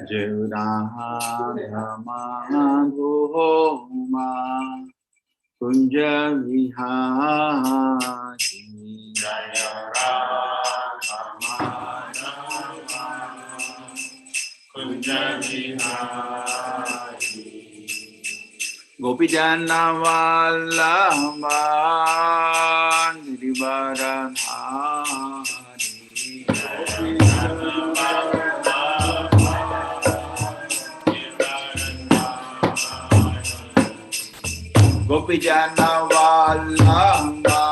Jevrahamagoma Kunja Vihari Kunja Vihari Gopijana Vallabha Girivaradhari Gopijana Vallabha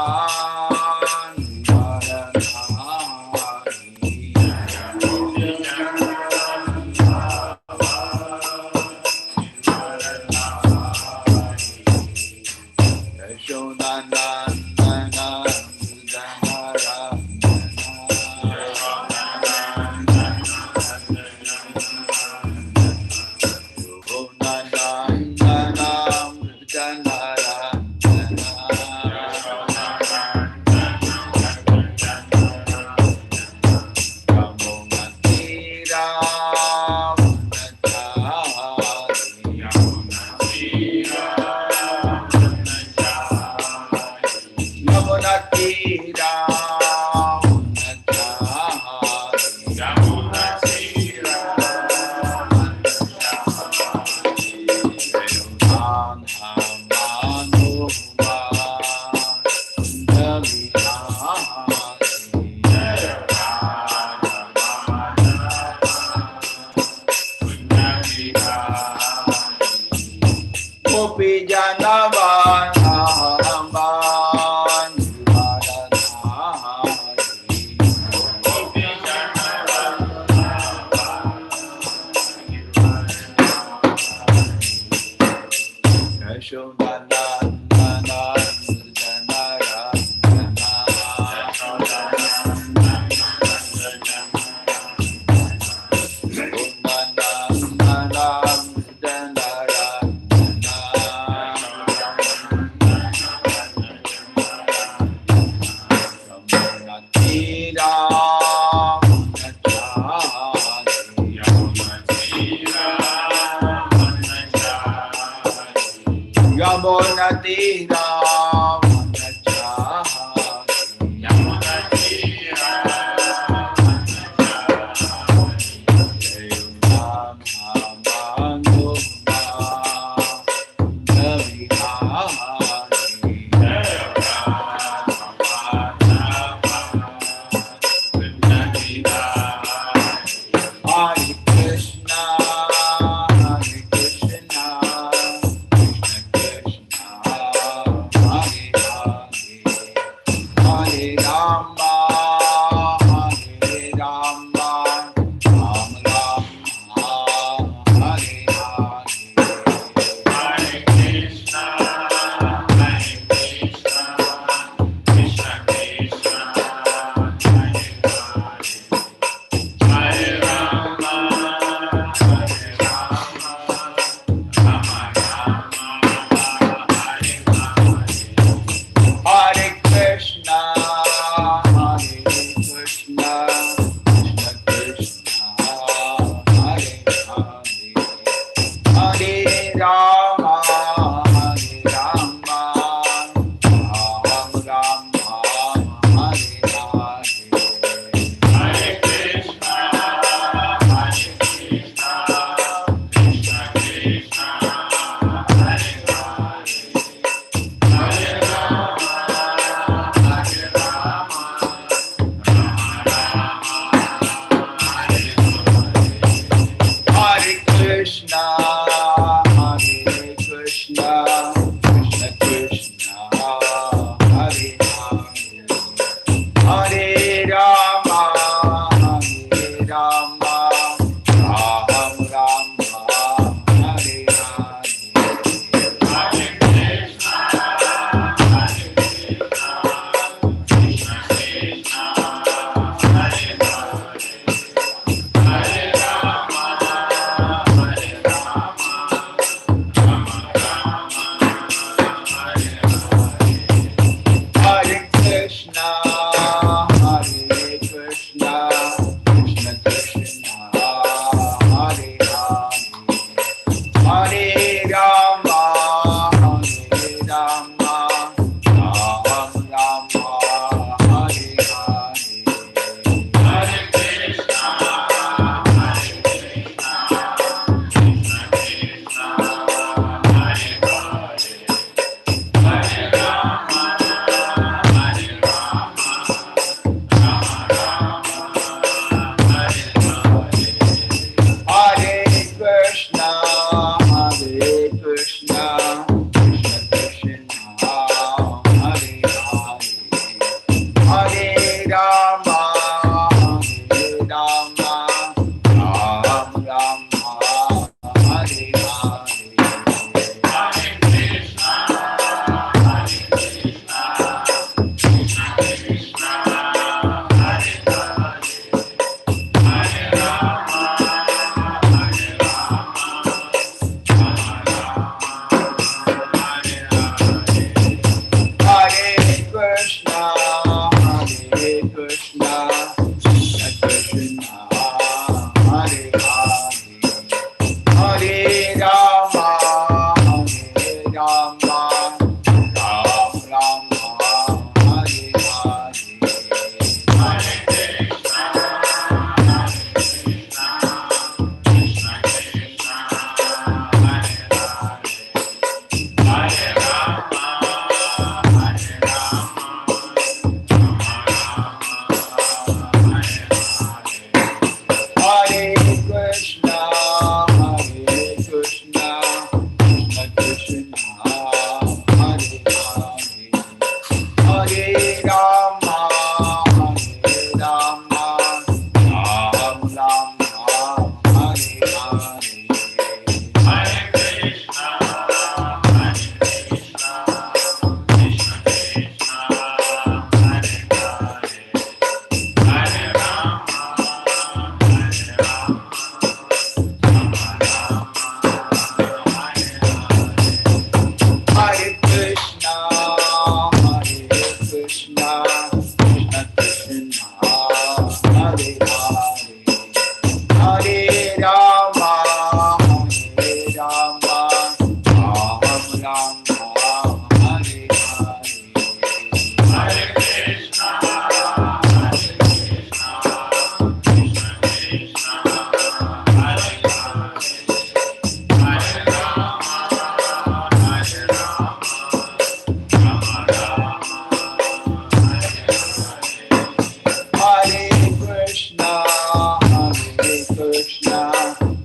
Krishna,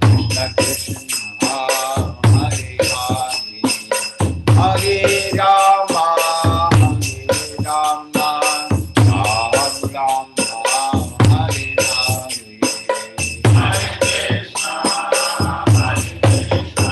Krishna Krishna, Hare Hare, Hare Rama, Hare Rama, Rama Rama, Hare Hare, Hare Krishna, Hare Krishna,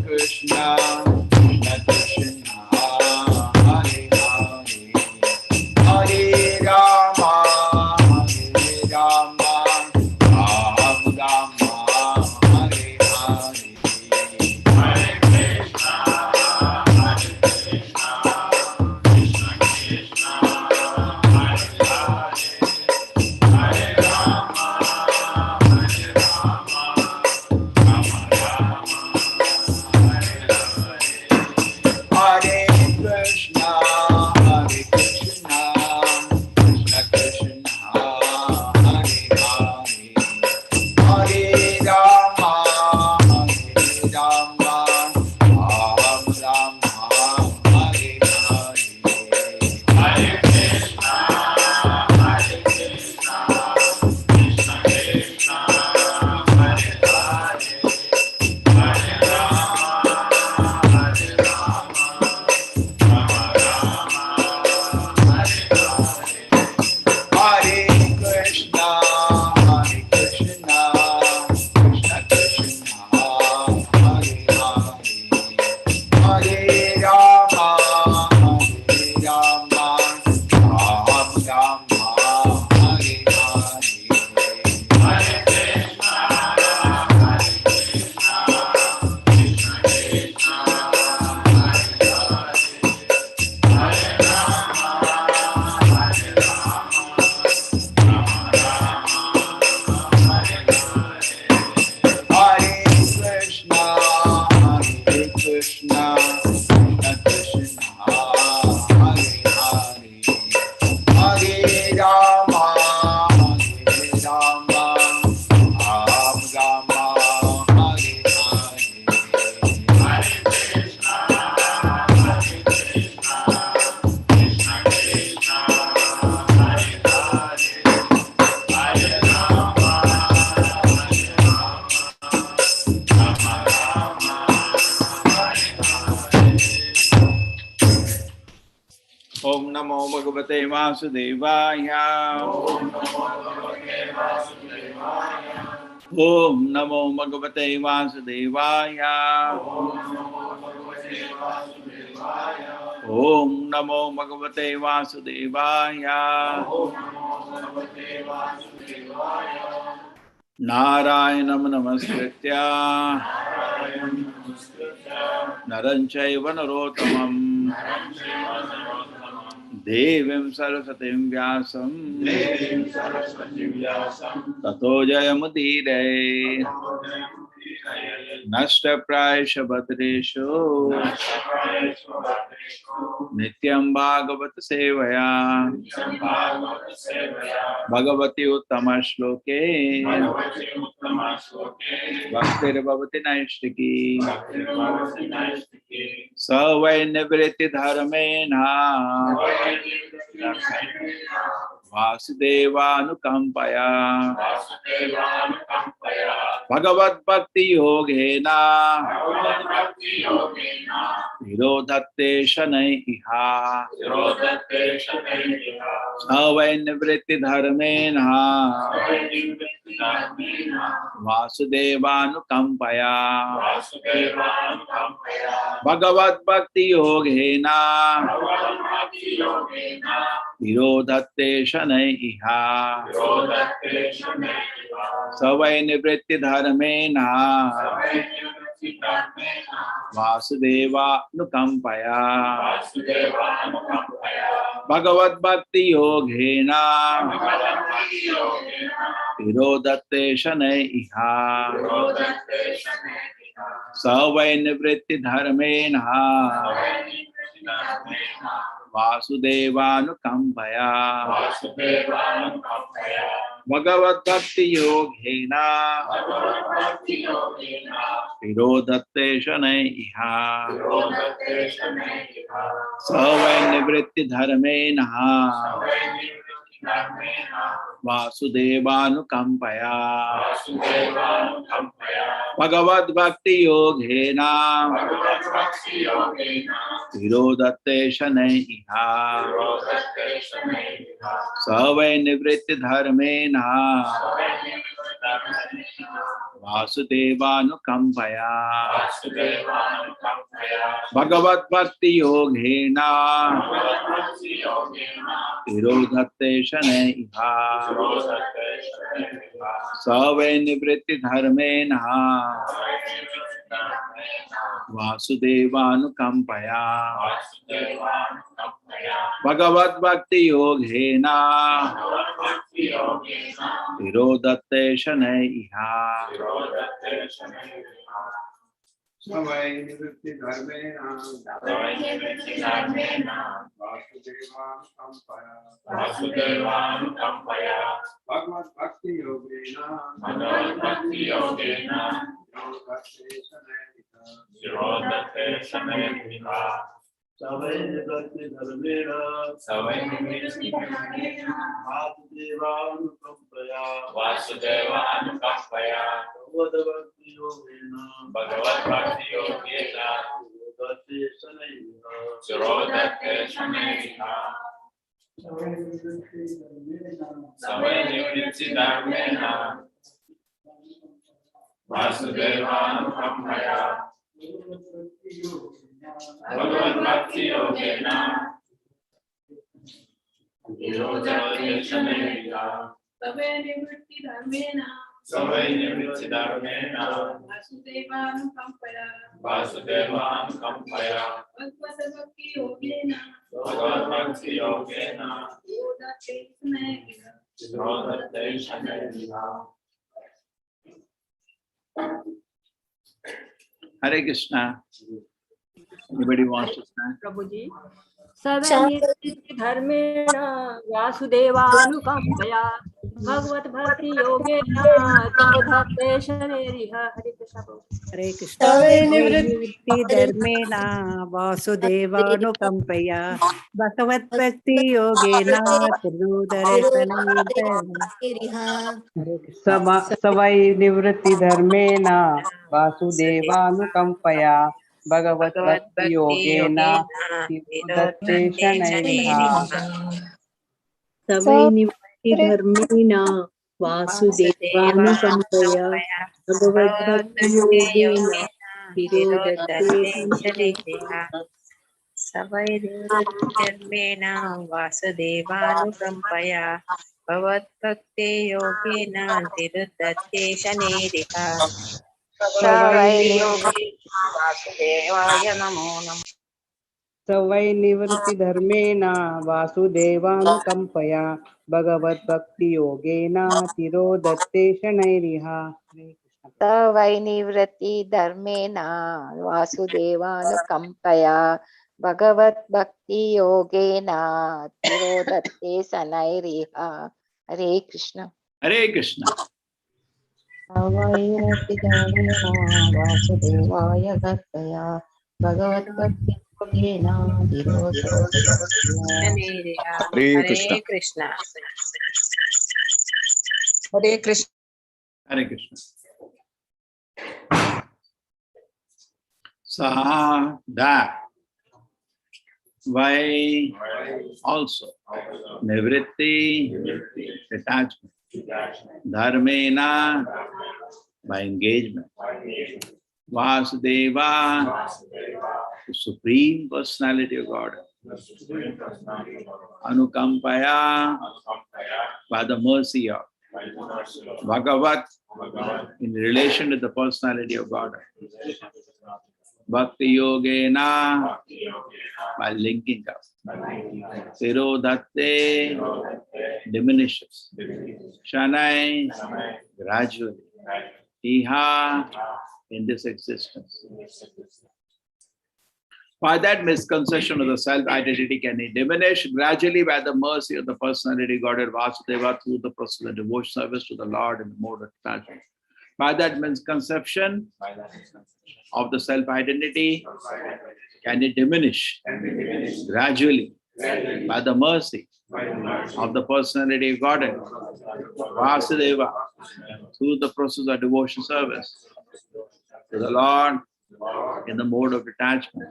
Krishna Bhagavate Vasudevaya. Om Namo Bhagavate Vasudevaya. Om Namo Bhagavate Vasudevaya. Narayanam Namaskritya Naram Chaiva Narottamam Devim Saraswatim Vyasam Tato Jayamudire Nashta Prayasha Bhatreshu Nityam Bhagavat Sevaya Bhagavati Uttama Shloke Bhaktir Bhavati Naishtiki Savai Nivriti Dharmena Vasudevanukampaya Bhagavad Bhakti Yogena Virodhatte Shanai Iha Savai Nivriti Dharmena Vasudevanukampaya Bhagavad Bhakti Yogena Virodhatte Shanai Iha Savai Nivritti Dharmena Vasudevanukampaya Bhagavad Bhakti Yogena Virodhatte Shanai Iha Savai Nivritti Dharmena Vasudevanukampaya Bhagavad Bhakti Yogena Virodhatte Shanai Iha Savai Nivritti Dharmena Vasudevanukampaya Bhagavad Bhakti Yogena Virodhatte Shanai Iha Savai Nivritti Dharmena Vasudevanukampaya Bhagavad Bhakti Yogena Virodhatte Shanai Iha Savai Nivritti Dharmena Vasudevanukampaya Bhagavad Bhakti Yogena Virodhatte Shanai Iha Savai Nivritti Dharmena Vasudevanukampaya Bhagavad Bhakti Yogena Virodhatte Shanai Iha Savai Nivritti Dharmena Vasudevanukampaya Bhagavad Bhakti Yogena Virodhatte Shanai Iha Savai Nivritti Dharmena Vasudevanukampaya Bhagavad Bhakti Yogena Virodhatte Shanai Iha Savai Nivritti Dharmena Vasudevanukampaya Bhagavad Bhakti Yogena Virodhatte Shanai Iha. Hare Krishna. Anybody wants to stand? Prabhuji. Savai dharmena vasudevanukampaya Bhagavad Bhakti Yogena Virodhatte Shanai Iha. Hare Krishna. Hare Krishna. Savai nivritti dharmena vasudevanukampaya Bhagavad Bhakti Yogena Virodhatte Savai Nivritti Dharmena Vasudevanukampaya Bhagavad Bhakti Yogena Virodhatte Shanai Iha Savai Nivritti Dharmena Vasudevanukampaya Bhagavad Bhakti Yogena Virodhatte Shanai Iha. Savai nivritti dharmena vasudevanukampaya Bhagavad Bhakti Yogena Virodhatte Shanai Iha. Savai nivritti Vasudevaya namo namo. Savai Nivritti Dharmena Vasudevanukampaya Bhagavad Bhakti Yogena Virodhatte Shanai Iha Savai nivritti dharmena vasudevanukampaya Bhagavad Bhakti Yogena Virodhatte Shanai Iha. Hare Krishna. Hare Krishna. Savai nivritti dharmena vasudevaya gattaya Bhagavad Bhakti Yogena Virodhatte Shanai Iha. Hare Krishna. Hare Krishna. Hare Krishna. That why also nivritti detachment, dharmena by engagement, Vasudeva the Supreme Personality of God, Anukampaya by the mercy of Bhagavat in relation to the personality of God, Bhakti Yogena by linking up, Virodhatte diminishes, Shanai gradually, Iha in this existence. Why that misconception of the self-identity can be diminished gradually by the mercy of the personality Godhead Vasudeva through the process of devotional service to the Lord in the mode of attachment. By that misconception of the self-identity can it diminish gradually by the mercy of the personality of Godhead Vasudeva through the process of devotional service to the Lord in the mode of detachment.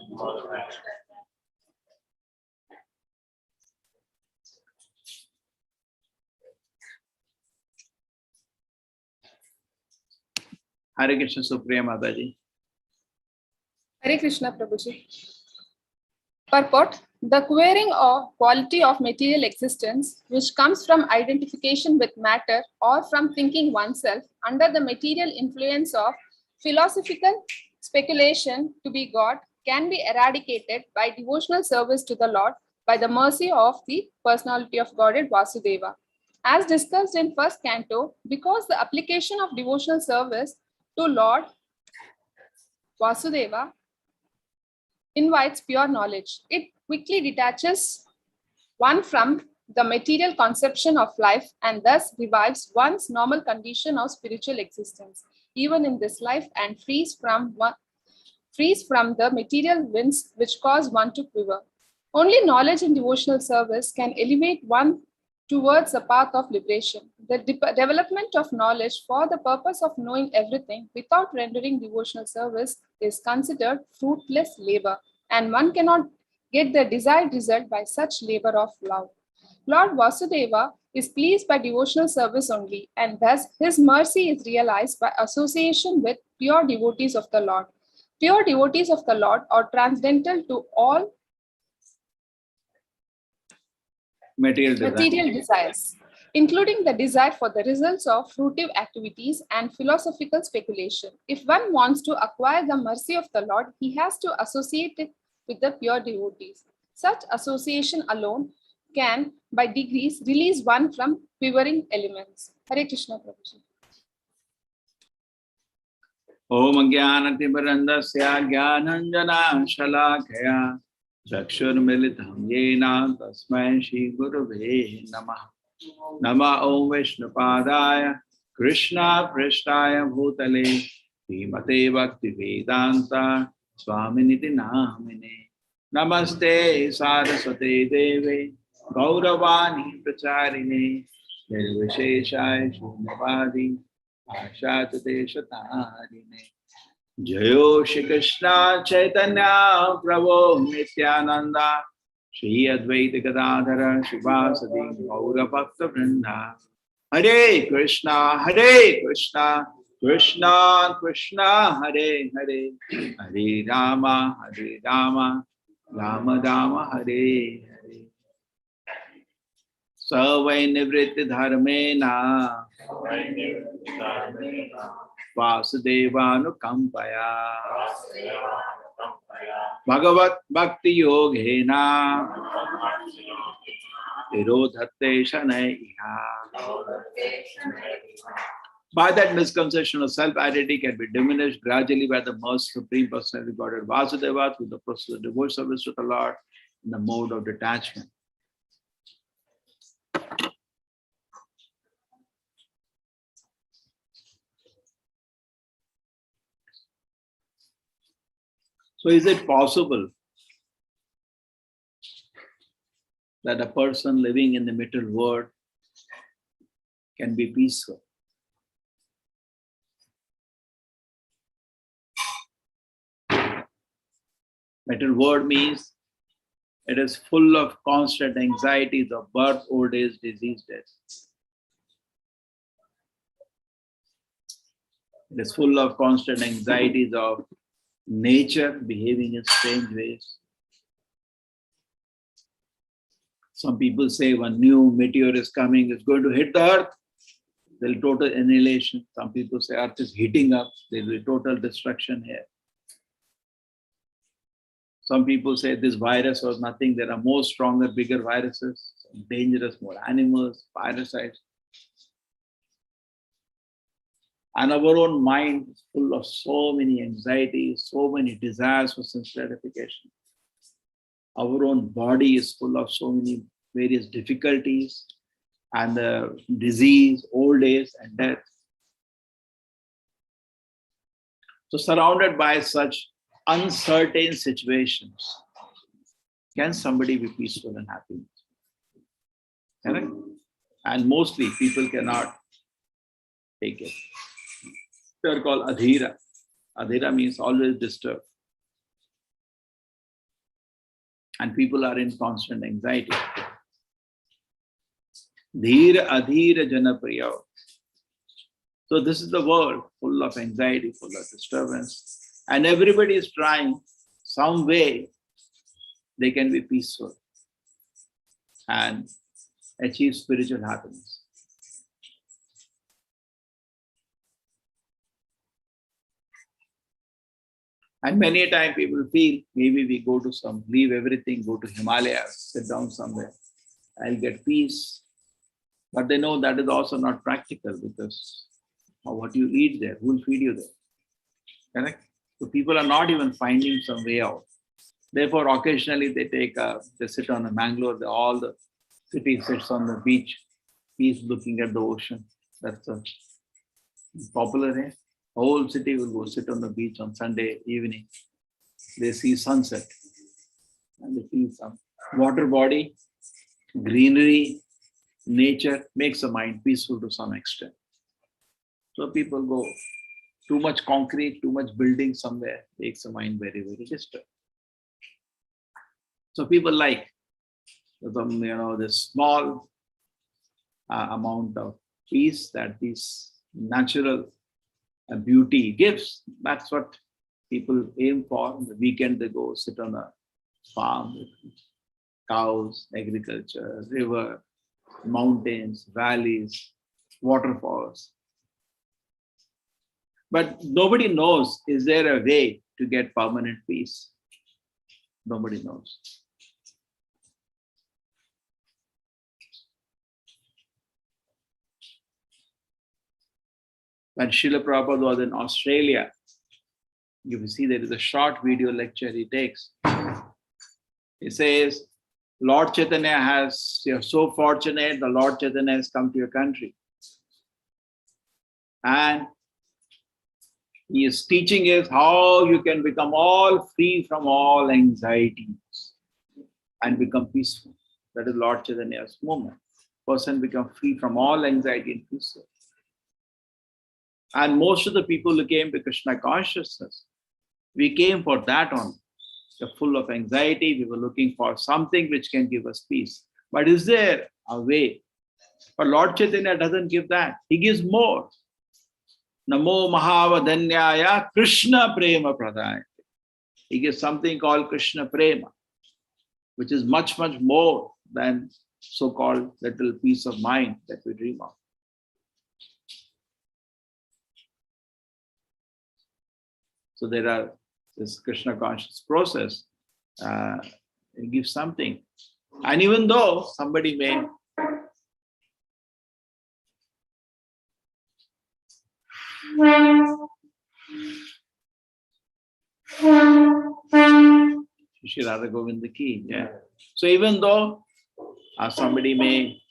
Hare Krishna Supriya Mataji. Hare Krishna Prabhuji. Purport: the querying of quality of material existence, which comes from identification with matter or from thinking oneself under the material influence of philosophical speculation to be God, can be eradicated by devotional service to the Lord by the mercy of the personality of Godhead Vasudeva. As discussed in first canto, because the application of devotional service to Lord Vasudeva invites pure knowledge. It quickly detaches one from the material conception of life and thus revives one's normal condition of spiritual existence, even in this life, and frees from the material winds which cause one to quiver. Only knowledge and devotional service can elevate one towards the path of liberation. The development of knowledge for the purpose of knowing everything without rendering devotional service is considered fruitless labor, and one cannot get the desired result by such labor of love. Lord Vasudeva is pleased by devotional service only, and thus his mercy is realized by association with pure devotees of the Lord. Pure devotees of the Lord are transcendental to all material desires, including the desire for the results of fruitive activities and philosophical speculation. If one wants to acquire the mercy of the Lord, he has to associate it with the pure devotees. Such association alone can, by degrees, release one from quivering elements. Hare Krishna Prabhuji. Om Jnanatimirandasya Jnananjana Shalakaya Chakshurmilitam Yena Tasmai Shri Gurave Namah. Nama Om Vishnupadaya Krishna Prishtaya Bhutale Srimate Bhakti Vedanta Swaminiti Namine. Namaste Saraswate Deve Gauravani Pracharine Nirvisheshaya Shunyavadi Ashatate Shatarine. Jayo Shri Krishna Chaitanya Prabhu Nityananda Shri Advaita Gadadhara Shivasadi Gaura Bhakta Vrinda. Hare Krishna Krishna Krishna Hare Hare Hare Rama Rama Rama Hare Hare. Savai Nivritti Dharmena Vasudevanukampaya Bhagavat Bhakti Yogena Tirodhatte Shanaiha. By that misconception of self-identity can be diminished gradually by the most supreme personality Godhead Vasudeva through the process of devotional service to the Lord in the mode of detachment. So is it possible that a person living in the material world can be peaceful? Material world means it is full of constant anxieties of birth, old age, disease, death. It is full of constant anxieties of nature behaving in strange ways. Some people say one new meteor is coming, it's going to hit the earth, there will be total annihilation. Some people say earth is heating up, there will be total destruction here. Some people say this virus was nothing, there are more stronger, bigger viruses, dangerous, more animals, parasites. And our own mind is full of so many anxieties, so many desires for sense gratification. our own body is full of so many various difficulties and the disease, old age and death. So surrounded by such uncertain situations, can somebody be peaceful and happy? Correct? And mostly people cannot take it. They are called adhira. Adhira means always disturbed. And people are in constant anxiety. Dhira adhira janapriya. So this is the world full of anxiety, full of disturbance. And everybody is trying some way they can be peaceful and achieve spiritual happiness. And many a time people feel maybe we go to leave everything, go to Himalayas, sit down somewhere, I'll get peace. But they know that is also not practical because what you eat there, who will feed you there? Correct? So people are not even finding some way out. Therefore, occasionally they sit on a Mangalore, all the city sits on the beach, peace looking at the ocean. That's popular here. The whole city will go sit on the beach on Sunday evening. They see sunset and they see some water body, greenery, nature makes the mind peaceful to some extent. So people go, too much concrete, too much building somewhere makes the mind very, very disturbed. So people like this small amount of peace that this natural beauty gives. That's what people aim for. On the weekend they go sit on a farm with cows, agriculture, river, mountains, valleys, waterfalls. But nobody knows, is there a way to get permanent peace? Nobody knows. When Srila Prabhupada was in Australia, you will see there is a short video lecture he takes. He says, Lord Chaitanya you're so fortunate, the Lord Chaitanya has come to your country. And he is teaching us how you can become all free from all anxieties and become peaceful. That is Lord Chaitanya's movement. Person become free from all anxiety and peaceful. And most of the people who came to Krishna consciousness, we came for that only. We're full of anxiety. We were looking for something which can give us peace. But is there a way? But Lord Chaitanya doesn't give that. He gives more. Namo Mahavadanyaya Krishna Prema Pradayate. He gives something called Krishna Prema, which is much, much more than so-called little peace of mind that we dream of. So there are this Krishna conscious process. It gives something. And even though somebody may Shri Radha Govinda ki, yeah. So even though somebody may,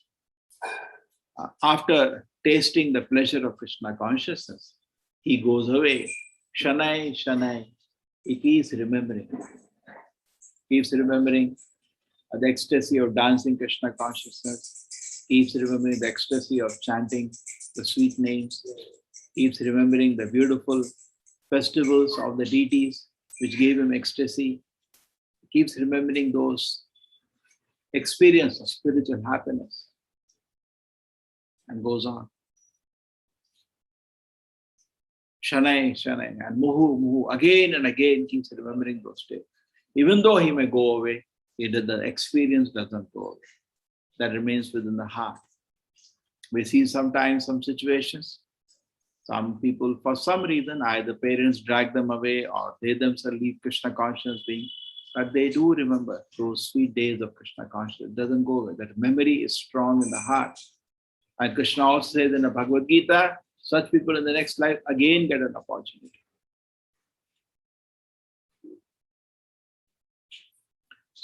after tasting the pleasure of Krishna consciousness, he goes away. Shanai, Shanai, he keeps remembering. Keeps remembering the ecstasy of dancing Krishna consciousness. Keeps remembering the ecstasy of chanting the sweet names. Keeps remembering the beautiful festivals of the deities which gave him ecstasy. Keeps remembering those experiences of spiritual happiness and goes on. Shanai, Shanai, and Muhu, Muhu, again and again keeps remembering those days. Even though he may go away, the experience doesn't go away. That remains within the heart. We see sometimes some situations, some people, for some reason, either parents drag them away or they themselves leave Krishna consciousness being, but they do remember those sweet days of Krishna consciousness. It doesn't go away. That memory is strong in the heart. And Krishna also says in the Bhagavad Gita, such people in the next life again get an opportunity.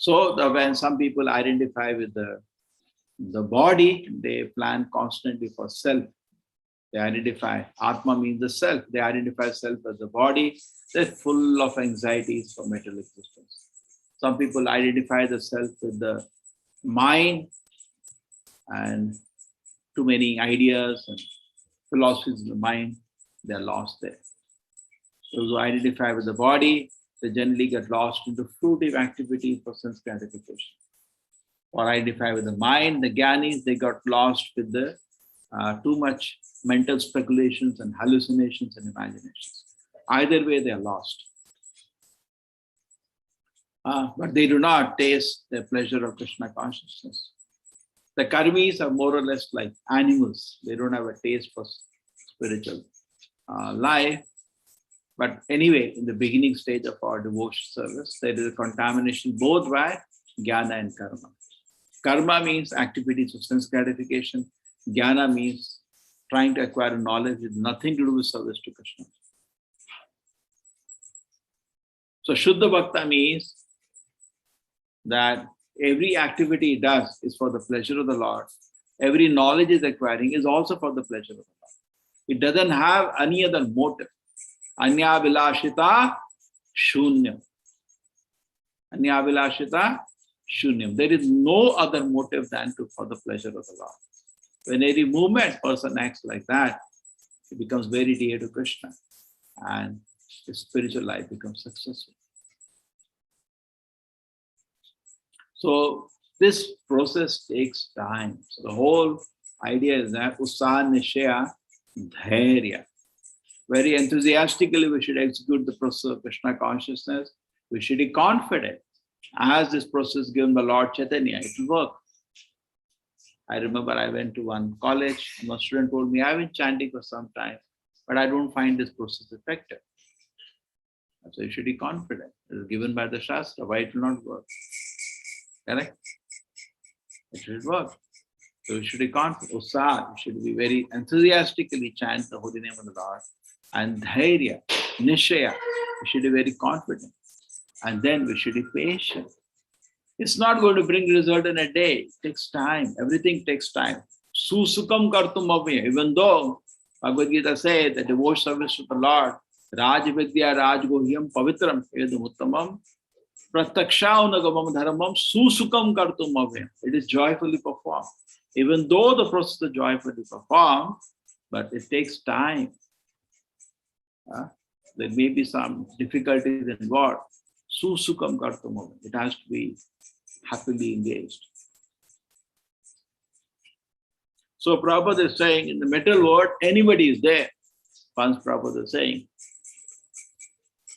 So when some people identify with the body, they plan constantly for self. They identify, Atma means the self. They identify self as the body. They're full of anxieties for material existence. Some people identify the self with the mind and too many ideas and philosophies in the mind. They're lost there. Those who identify with the body, they generally get lost into fruitive activity for sense gratification. Or identify with the mind, the Gyanis, they got lost with the too much mental speculations and hallucinations and imaginations. Either way, they are lost. But they do not taste the pleasure of Krishna consciousness. The karmis are more or less like animals. They don't have a taste for spiritual life. But anyway, in the beginning stage of our devotion service, there is a contamination both by jnana and karma. Karma means activities of sense gratification. Jnana means trying to acquire knowledge with nothing to do with service to Krishna. So Shuddha Bhakta means that every activity he does is for the pleasure of the Lord. Every knowledge is acquiring is also for the pleasure of the Lord. It doesn't have any other motive. Anya vilashita shunyam. Anya vilashita shunyam. There is no other motive than for the pleasure of the Lord. When every movement person acts like that, he becomes very dear to Krishna and his spiritual life becomes successful. So this process takes time. So the whole idea is that Usaha Nishaya Dhairya. Very enthusiastically we should execute the process of Krishna consciousness. We should be confident. As this process given by Lord Chaitanya, it will work. I remember I went to one college and a student told me, I've been chanting for some time, but I don't find this process effective. So you should be confident. It is given by the Shastra. Why it will not work? Correct? It should work. So you should be confident. Usaha, you should be very enthusiastically chant the holy name of the Lord. And dhairya, nishaya, you should be very confident. And then we should be patient. It's not going to bring result in a day. It takes time. Everything takes time. Susukam kartum avya. Even though Bhagavad Gita says that devotion service to the Lord, Raj Vidya Raj Gohyam Pavitram Edam Uttamam Pratakshaunagam Dharmam Susukam kartum avya. It is joyfully performed. Even though the process is joyfully performed, but it takes time. There may be some difficulties involved. Susukam kartum avya. It has to be happily engaged. So Prabhupada is saying in the material world, anybody is there. Once Prabhupada is saying,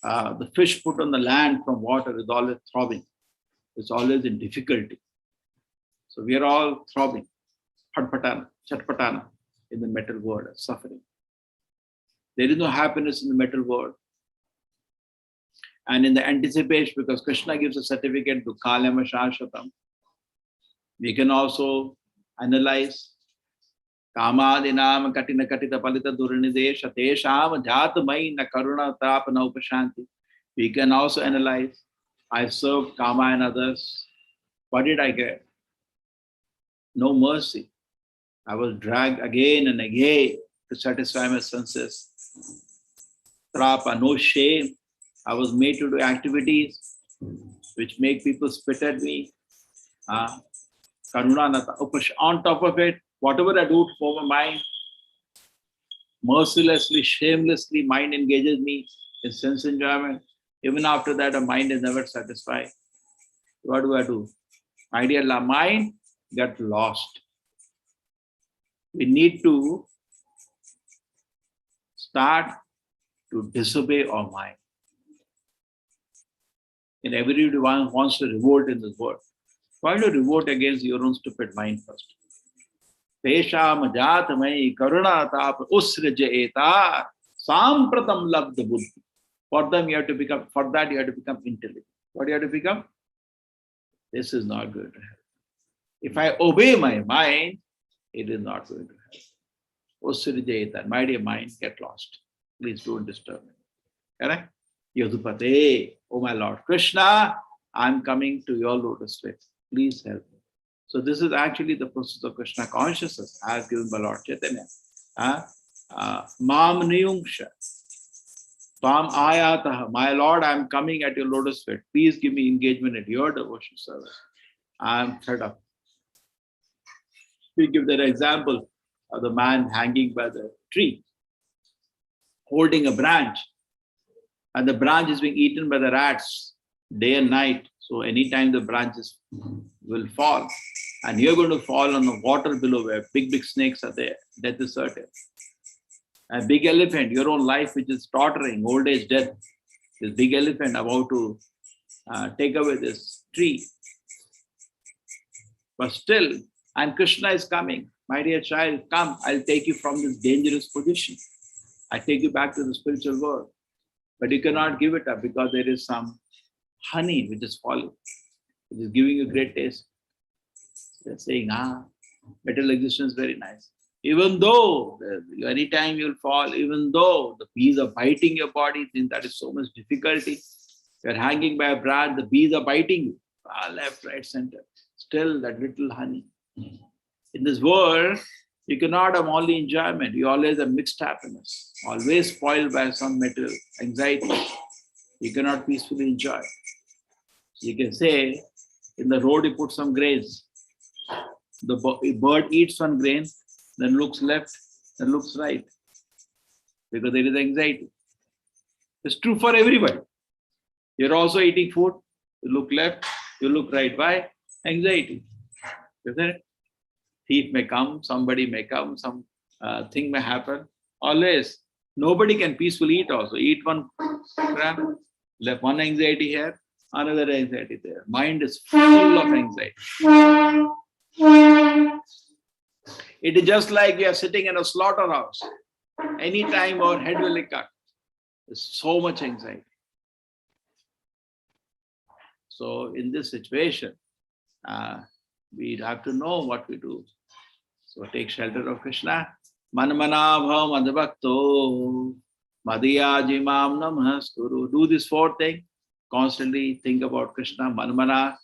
the fish put on the land from water is always throbbing. It's always in difficulty. So we are all throbbing, chatpatana in the material world, suffering. There is no happiness in the material world. And in the anticipation, because Krishna gives a certificate to Kalyama Shashvatam, we can also analyze Kamadinam Katina Katita Palita Durinidesha Tesham Jatmai na Karuna Tapana Upashanti. We can also analyze, I served Kama and others. What did I get? No mercy. I was dragged again and again to satisfy my senses. Trapa, no shame. I was made to do activities which make people spit at me. Karuna, on top of it, whatever I do for my mind, mercilessly, shamelessly, mind engages me in sense enjoyment. Even after that, a mind is never satisfied. What do I do? Ideal mind gets lost. We need to start to disobey our mind. And everyone wants to revolt in this world. Why do you revolt against your own stupid mind first? Tesham jatamai karuna tap usrajaeta sampratam labdha buddhi. For that you have to become intelligent. What do you have to become? This is not going to help. If I obey my mind, it is not going to help. Usrajaeta, my dear mind, get lost. Please don't disturb me. Correct? Yadupate, oh my Lord Krishna, I'm coming to your lotus feet. Please help me. So this is actually the process of Krishna consciousness as given by Lord Chaitanya. Mam niyungsha. Tvam ayatah. My Lord, I'm coming at your lotus feet. Please give me engagement at your devotion service. I'm fed up. We give that example of the man hanging by the tree, holding a branch, and the branch is being eaten by the rats day and night. So anytime the branches will fall, and you're going to fall on the water below where big snakes are there. Death is certain. A big elephant, your own life which is tottering, old age death. This big elephant about to take away this tree. But still, and Krishna is coming. My dear child, come, I'll take you from this dangerous position. I take you back to the spiritual world. But you cannot give it up because there is some honey which is falling, which is giving you great taste. They're saying, material existence is very nice. Even though anytime you'll fall, even though the bees are biting your body, think that is so much difficulty. You're hanging by a branch, the bees are biting you, left, right, center. Still that little honey. In this world, you cannot have only enjoyment. You always have mixed happiness, always spoiled by some material anxiety. You cannot peacefully enjoy. You can say, in the road you put some grains. The bird eats one grain, then looks left, then looks right, because there is anxiety. It's true for everybody. You're also eating food, you look left, you look right. Why? Anxiety. Isn't it? Thief may come, somebody may come, some thing may happen. Always, nobody can peacefully eat also. Eat one gram, left one anxiety here, another anxiety there. Mind is full of anxiety. It is just like you are sitting in a slaughterhouse. Anytime our head will be cut. There's so much anxiety. So in this situation, we have to know what we do. So take shelter of Krishna. Manmana bhav madhvakto madhyaji mam namaskuru. Do this 4 things. Constantly think about Krishna. Manmana,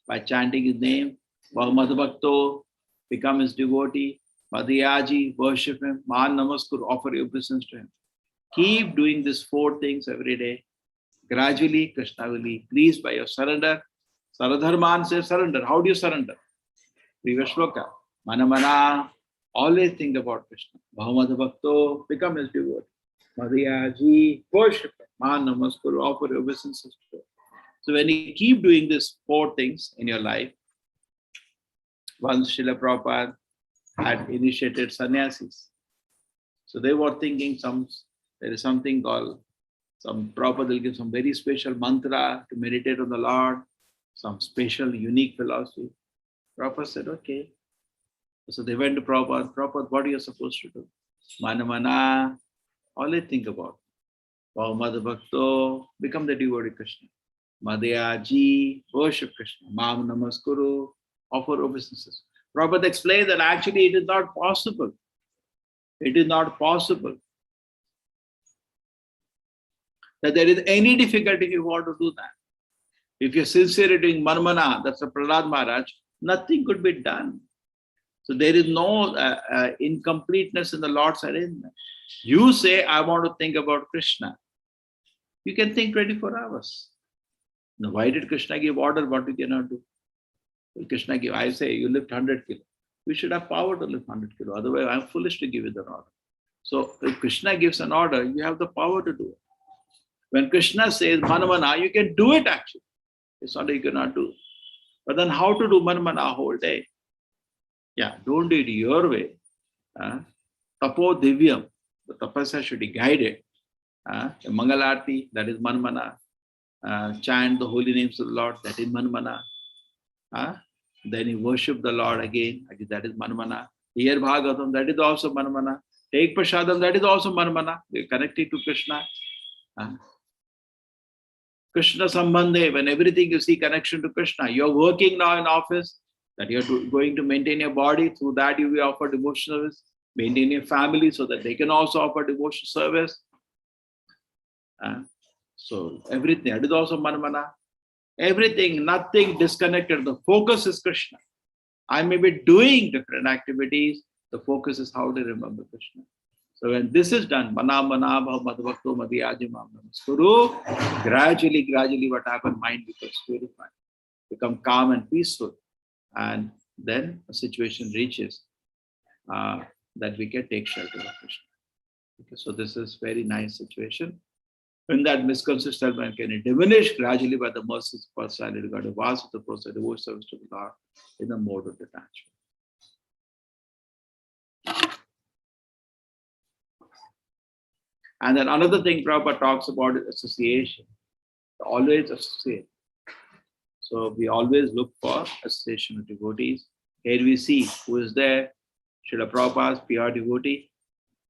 by chanting his name. Bhav madhvakto, become his devotee. Madhyaji, worship him. Man namaskuru, offer your obeisance to him. Keep doing these 4 things every day. Gradually, Krishna will be pleased by your surrender. Saradharman says surrender. How do you surrender? Previous shloka. Manamana, always think about Krishna. Bhav madhvakto, become his devotee. Madhyaji, worship him. Man namaskuru, offer your obeisances to him. So when you keep doing these 4 things in your life, once Srila Prabhupada had initiated sannyasis. So they were thinking there is something called, some Prabhupada will give some very special mantra to meditate on the Lord, some special unique philosophy. Prabhupada said, okay. So they went to Prabhupada. Prabhupada, what are you supposed to do? Mana, always think about. Bhav madhvakto, become the devotee of Krishna. Madhyaji, worship Krishna. Mam namaskuru, offer obeisances. Prabhupada explained that actually it is not possible. It is not possible that there is any difficulty if you want to do that. If you're sincerely doing Manmana, that's a Prahlad Maharaj, nothing could be done. So there is no incompleteness in the Lord's arrangement. You say, I want to think about Krishna. You can think 24 hours. Now, why did Krishna give order what you cannot do? Well, Krishna give, I say, you lift 100 kilo. We should have power to lift 100 kilo. Otherwise, I'm foolish to give you that order. So if Krishna gives an order, you have the power to do it. When Krishna says Manmana, you can do it actually. It's not that you cannot do. But then how to do Manmana whole day? Yeah, don't do it your way. Tapo Divyam, the tapasya should be guided. Mangalarti, that is Manmana. Chant the holy names of the Lord, that is Manmana. Then you worship the Lord again, that is Manmana. Hear Bhagavatam, that is also Manmana. Take Prasadam, that is also Manmana. We are connected to Krishna. Krishna Sambandhe, when everything you see connection to Krishna, you're working now in office, that you're going to maintain your body, through that you will offer devotional service, maintain your family so that they can also offer devotional service. So everything, that is also Manmana. Everything, nothing disconnected. The focus is Krishna. I may be doing different activities. The focus is how to remember Krishna. So when this is done, madhvakto madhyajimam namaskuru, gradually what happens? Mind becomes purified, become calm and peaceful. And then a situation reaches that we can take shelter of Krishna. Okay, so this is very nice situation. When that misconception can diminish gradually by the mercies of personality, God advance the process of devotion service to the Lord in the mode of detachment. And then another thing Prabhupada talks about is association. Always associate. So we always look for association with devotees. Here we see who is there. Srila Prabhupada's pure devotee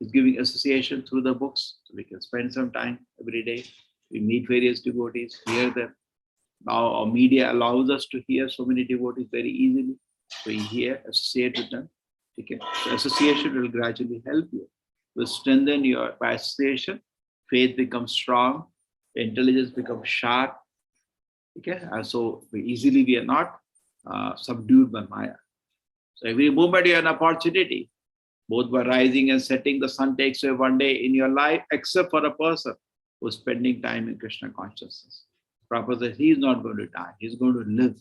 is giving association through the books. So we can spend some time every day. We meet various devotees, hear them. Now our media allows us to hear so many devotees very easily. So we hear, associate with them. Okay. So association will gradually help you. Will strengthen your by association. Faith becomes strong. Intelligence becomes sharp. Okay. And so we are not subdued by Maya. So every moment you have an opportunity, both by rising and setting, the sun takes away one day in your life, except for a person who is spending time in Krishna consciousness. Prabhupada says he is not going to die, he is going to live.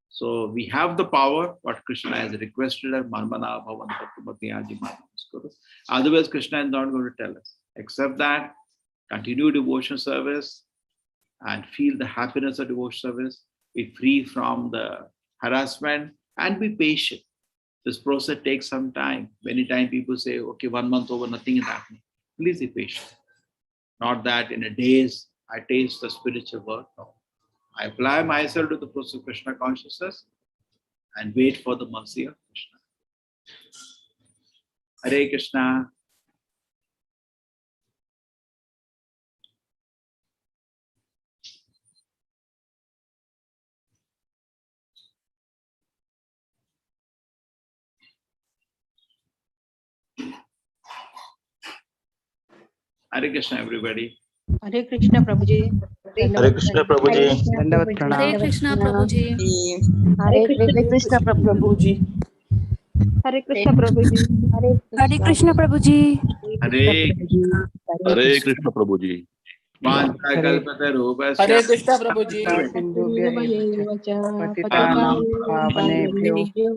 So we have the power, what Krishna has requested us, Marmana Bhavantattu Bhaktiyaji Manamaskuru. Otherwise, Krishna is not going to tell us. Except that, continue devotion service and feel the happiness of devotion service, be free from the harassment and be patient. This process takes some time. Many times people say, okay, 1 month over, nothing is happening. Please be patient. Not that in a days I taste the spiritual world. No. I apply myself to the process of Krishna consciousness and wait for the mercy of Krishna. Hare Krishna. Hare Krishna, everybody. Hare Krishna Prabhuji. Hare Krishna Prabhuji. Dandavat pranam. Hare Krishna Prabhuji. Hare Krishna Prabhuji. Hare Krishna Prabhuji. Hare Krishna Prabhuji. Hare Hare Krishna Prabhuji. Vanchakalpatarubhasya Hare Krishna Prabhuji. Sindhubhya eva cha patitanam pavanebhyo